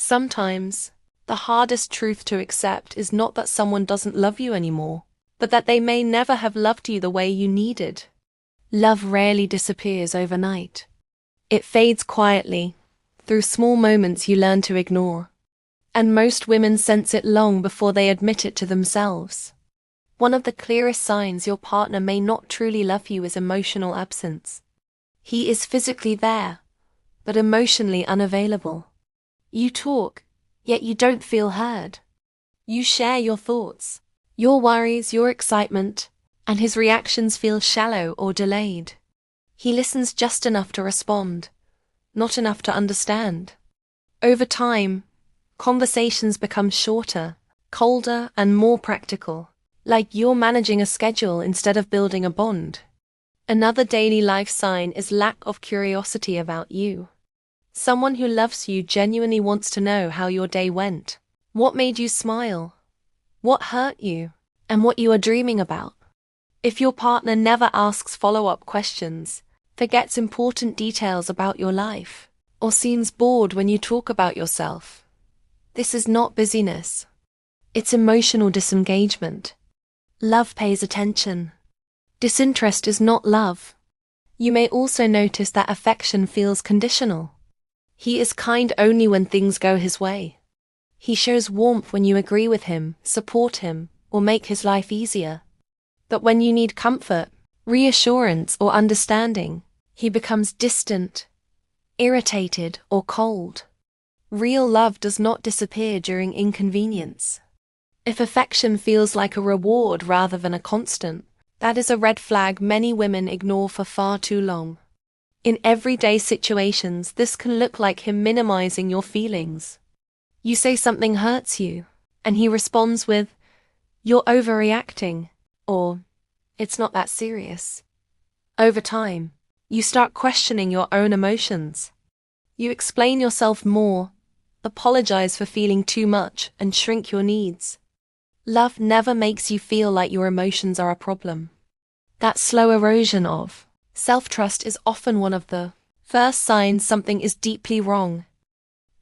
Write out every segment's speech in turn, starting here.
Sometimes, the hardest truth to accept is not that someone doesn't love you anymore, but that they may never have loved you the way you needed. Love rarely disappears overnight. It fades quietly, through small moments you learn to ignore. And most women sense it long before they admit it to themselves. One of the clearest signs your partner may not truly love you is emotional absence. He is physically there, but emotionally unavailable. You talk, yet you don't feel heard. You share your thoughts, your worries, your excitement, and his reactions feel shallow or delayed. He listens just enough to respond, not enough to understand. Over time, conversations become shorter, colder, and more practical, like you're managing a schedule instead of building a bond. Another daily life sign is lack of curiosity about you. Someone who loves you genuinely wants to know how your day went, what made you smile, what hurt you, and what you are dreaming about. If your partner never asks follow-up questions, forgets important details about your life, or seems bored when you talk about yourself, this is not busyness. It's emotional disengagement. Love pays attention. Disinterest is not love. You may also notice that affection feels conditional. He is kind only when things go his way. He shows warmth when you agree with him, support him, or make his life easier. But when you need comfort, reassurance, or understanding, he becomes distant, irritated, or cold. Real love does not disappear during inconvenience. If affection feels like a reward rather than a constant, that is a red flag many women ignore for far too long. In everyday situations, this can look like him minimizing your feelings. You say something hurts you, and he responds with, "You're overreacting," or "It's not that serious." Over time, you start questioning your own emotions. You explain yourself more, apologize for feeling too much, and shrink your needs. Love never makes you feel like your emotions are a problem. That slow erosion of self-trust is often one of the first signs something is deeply wrong.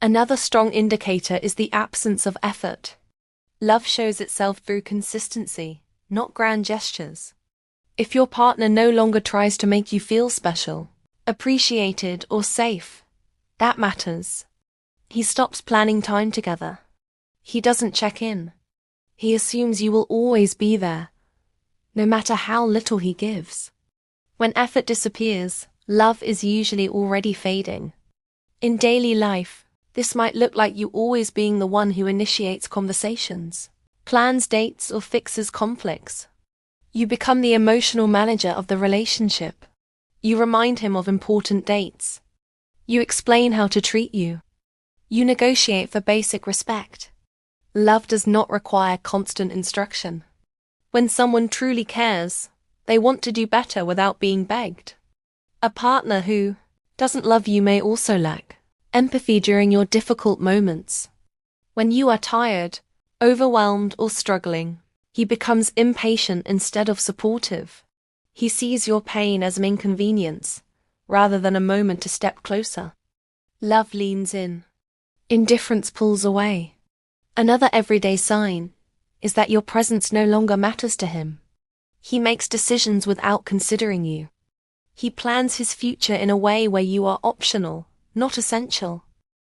Another strong indicator is the absence of effort. Love shows itself through consistency, not grand gestures. If your partner no longer tries to make you feel special, appreciated, or safe, that matters. He stops planning time together. He doesn't check in. He assumes you will always be there, no matter how little he gives. When effort disappears, love is usually already fading. In daily life, this might look like you always being the one who initiates conversations, plans dates, or fixes conflicts. You become the emotional manager of the relationship. You remind him of important dates. You explain how to treat you. You negotiate for basic respect. Love does not require constant instruction. When someone truly cares, they want to do better without being begged. A partner who doesn't love you may also lack empathy during your difficult moments. When you are tired, overwhelmed, or struggling, he becomes impatient instead of supportive. He sees your pain as an inconvenience, rather than a moment to step closer. Love leans in. Indifference pulls away. Another everyday sign is that your presence no longer matters to him. He makes decisions without considering you. He plans his future in a way where you are optional, not essential.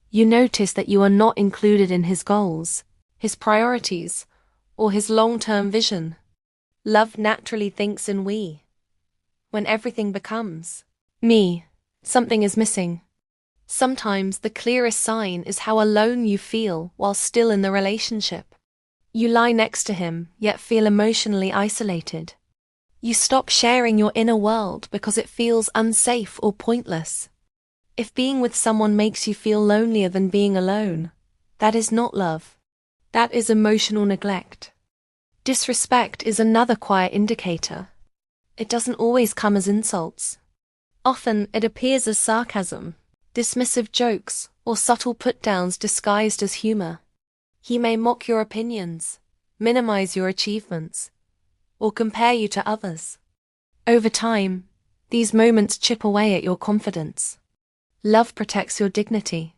You notice that you are not included in his goals, his priorities, or his long-term vision. Love naturally thinks in we. When everything becomes me, something is missing. Sometimes the clearest sign is how alone you feel while still in the relationship. You lie next to him, yet feel emotionally isolated. You stop sharing your inner world because it feels unsafe or pointless. If being with someone makes you feel lonelier than being alone, that is not love. That is emotional neglect. Disrespect is another quiet indicator. It doesn't always come as insults. Often it appears as sarcasm, dismissive jokes, or subtle put-downs disguised as humor. He may mock your opinions, minimize your achievements, or compare you to others. Over time, these moments chip away at your confidence. Love protects your dignity.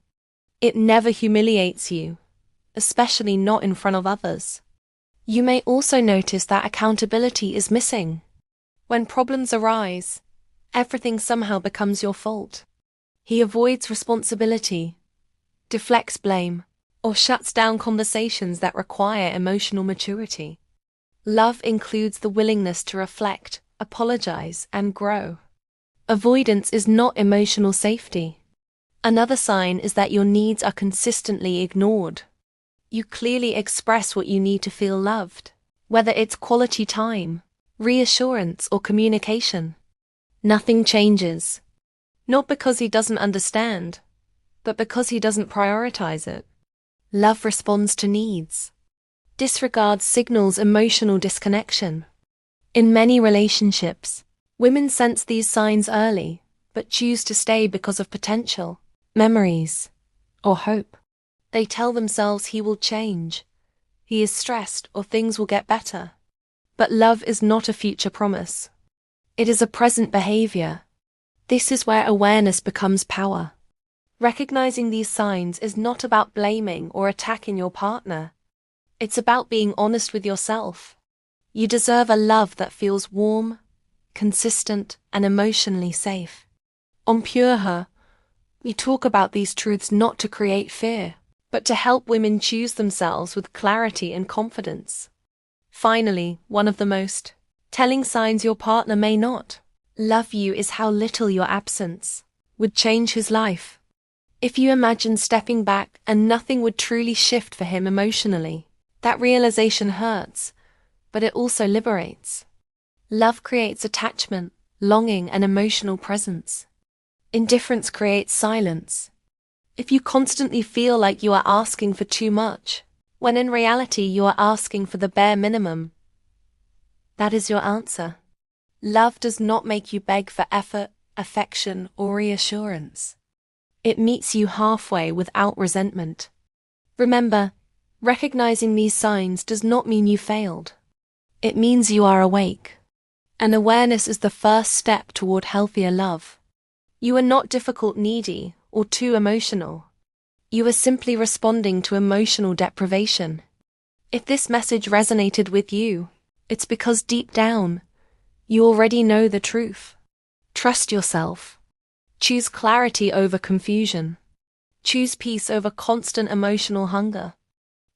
It never humiliates you, especially not in front of others. You may also notice that accountability is missing. When problems arise, everything somehow becomes your fault. He avoids responsibility, deflects blame, or shuts down conversations that require emotional maturity. Love includes the willingness to reflect, apologize, and grow. Avoidance is not emotional safety. Another sign is that your needs are consistently ignored. You clearly express what you need to feel loved, whether it's quality time, reassurance, or communication. Nothing changes. Not because he doesn't understand, but because he doesn't prioritize it. Love responds to needs. Disregard signals emotional disconnection. In many relationships, women sense these signs early, but choose to stay because of potential, memories, or hope. They tell themselves he will change, he is stressed, or things will get better. But love is not a future promise. It is a present behavior. This is where awareness becomes power. Recognizing these signs is not about blaming or attacking your partner. It's about being honest with yourself. You deserve a love that feels warm, consistent, and emotionally safe. On Pureher, we talk about these truths not to create fear, but to help women choose themselves with clarity and confidence. Finally, one of the most telling signs your partner may not love you is how little your absence would change his life. If you imagine stepping back and nothing would truly shift for him emotionally, that realization hurts, but it also liberates. Love creates attachment, longing, and emotional presence. Indifference creates silence. If you constantly feel like you are asking for too much, when in reality you are asking for the bare minimum, that is your answer. Love does not make you beg for effort, affection, or reassurance. It meets you halfway without resentment. Remember, recognizing these signs does not mean you failed. It means you are awake. And awareness is the first step toward healthier love. You are not difficult, needy, or too emotional. You are simply responding to emotional deprivation. If this message resonated with you, it's because deep down, you already know the truth. Trust yourself. Choose clarity over confusion. Choose peace over constant emotional hunger.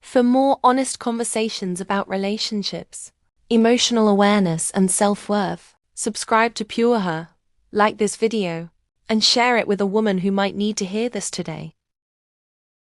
For more honest conversations about relationships, emotional awareness, and self-worth, subscribe to Pureher, like this video, and share it with a woman who might need to hear this today.